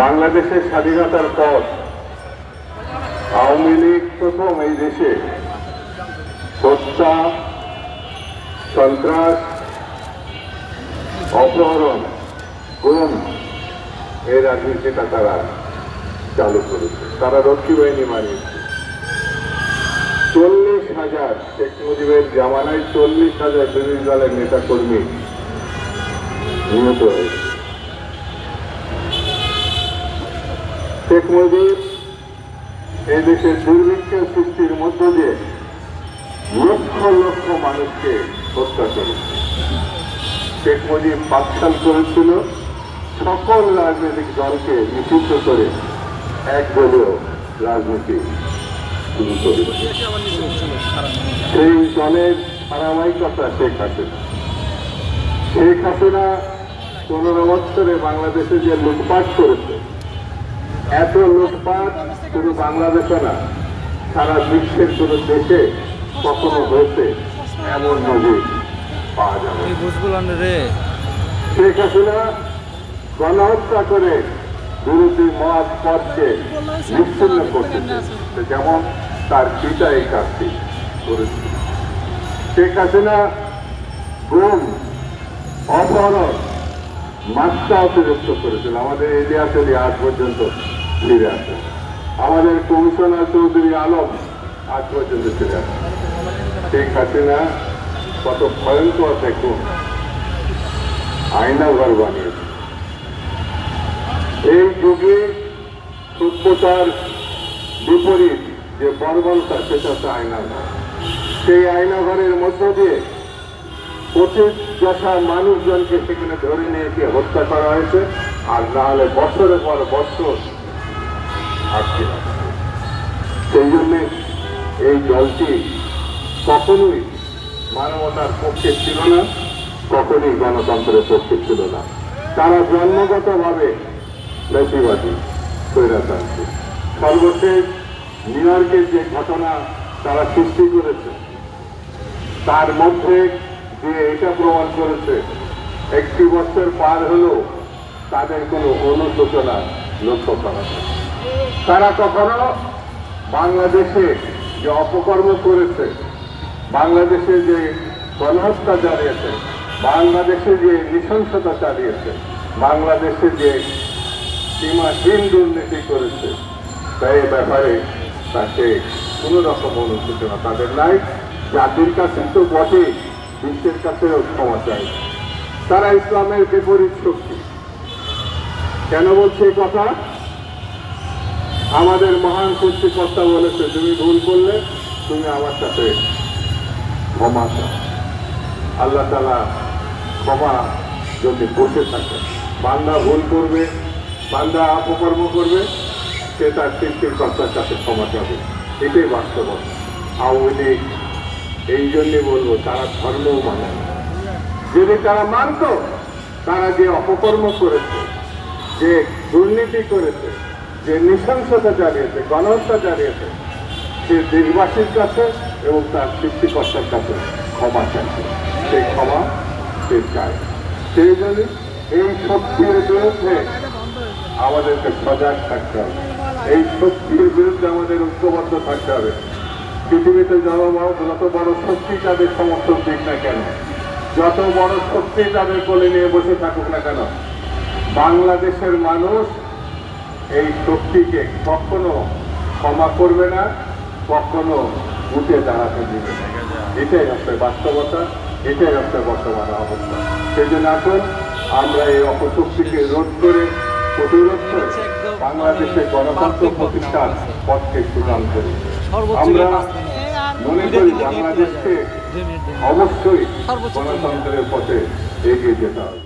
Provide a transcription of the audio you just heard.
বাংলাদেশের স্বাধীনতার পর আওয়ামী লীগ প্রথম এই দেশে হত্যা, সন্ত্রাস, অপহরণ, গুম এই রাজনীতিটা তারা চালু করেছে। তারা রক্ষী বাহিনী বানিয়েছে। 40,000 শেখ মুজিবের জামানায় 40,000 বিরোধী দলের নেতা কর্মী নিহত হয়েছে। শেখ মুজিব এই দেশের দুর্ভিক্ষের সৃষ্টির মধ্য দিয়ে লক্ষ লক্ষ মানুষকে হত্যা করেছে। শেখ মুজিব পাঠশাল করেছিল, সকল রাজনৈতিক দলকে নিষিদ্ধ করে একদলীয় রাজনীতি শুরু করেছে। সেই দলের ধারাবাহিকতা শেখ হাসিনা। শেখ হাসিনা 15 বছরে বাংলাদেশে যে লুটপাট করেছে, এত লুটপাট শুধু বাংলাদেশে না, সারা বিশ্বের কোন দেশে কখনো হয়েছে এমন নজির পাওয়া যাবে। শেখ হাসিনা গণহত্যা করে বিরোধী মত পথকে বিচ্ছিন্ন করতেছে, যেমন তার পিতা এই কাজটি করেছে। শেখ হাসিনা গুম, অপহরণ, মাত্রা অতিরিক্ত করেছিল। আমাদের ইতিহাসে আজ পর্যন্ত ফিরে আসে। আমাদের কমিশনার চৌধুরী আলম আজ পর্যন্ত ফিরে আসে। শেখ হাসিনা কত ভয়ঙ্কর দেখুন, আয়নাঘর বানিয়েছে। এই যুগে সভ্যতার বিপরীত যে বর্বরতা, সেটা হচ্ছে আয়নাঘর। সেই আয়নাঘরের মধ্য দিয়ে 25,000 মানুষজনকে সেখানে ধরে নিয়ে গিয়ে হত্যা করা হয়েছে, আর না হলে বছরের পর বছর আটকে রাখা। সেই জন্যে এই দলটি কখনোই মানবতার পক্ষে ছিল না, কখনোই গণতন্ত্রের পক্ষে ছিল না। তারা জন্মগতভাবে ফ্যাসিবাদী, স্বৈরতান্ত্রিক। সর্বশেষ নিউ ইয়র্কের যে ঘটনা তারা সৃষ্টি করেছে, তার মধ্যে যে এটা প্রমাণ করেছে 1 বছর পার হলেও তাদের কোনো অনুশোচনা লক্ষ্য করা যায়। তারা কখনো বাংলাদেশে যে অপকর্ম করেছে, বাংলাদেশে যে গণহত্যা চালিয়েছে, বাংলাদেশে যে নৃশংসতা চালিয়েছে, বাংলাদেশে যে সীমাহীন দুর্নীতি করেছে, তাই ব্যাপারে তাকে কোনো রকম অনুশোচনা তাদের নাই। জাতির কাছে তো বটে, বিশ্বের কাছেও ক্ষমা চাই। তারা ইসলামের বিপরীত শক্তি। কেন বলছে এই কথা? আমাদের মহান সৃষ্টিকর্তা বলেছে, তুমি ভুল করলে তুমি আমার সাথে ক্ষমা চাও। আল্লাহ তাআলা ক্ষমা যদি বসে থাকে, বান্দা ভুল করবে, বান্দা অপকর্ম করবে, সে তার সৃষ্টিকর্তার কাছে ক্ষমা চাবে। এটাই বাস্তবতা। আওয়ামী লীগ এই জন্যে বলবো, তারা ধর্মও মানে না। যদি তারা মানত, তারা যে অপকর্ম করেছে, যে দুর্নীতি করেছে, যে নৃশংসতা চালিয়েছে, গণহত্যা চালিয়েছে, সে দেশবাসীর কাছে এবং তার সৃষ্টিকর্তার কাছে ক্ষমা চাইছে। সেই ক্ষমা সে চায়। সেই জন্য এই শক্তির বিরুদ্ধে আমাদেরকে সজাগ থাকতে হবে। এই শক্তির বিরুদ্ধে আমাদের ঐক্যবদ্ধ থাকতে হবে। পৃথিবীতে যত বড় শক্তি তাদের সমর্থন দিক না কেন, যত বড় শক্তি তাদের কোলে নিয়ে বসে থাকুক না কেন, বাংলাদেশের মানুষ এই শক্তিকে কখনো ক্ষমা করবে না, কখনো উঠে দাঁড়াতে দিবে না। এটাই হচ্ছে বাস্তবতা, এটাই হচ্ছে বর্তমান অবস্থা। সেই জন্য আসুন আমরা এই অপশক্তিকে রোধ করে, প্রতিরোধ করে বাংলাদেশে গণতন্ত্র প্রতিষ্ঠার পথকে সুগম করি। আমরা মনে করি বাংলাদেশকে অবশ্যই গণতন্ত্রের পথে এগিয়ে যেতে হবে।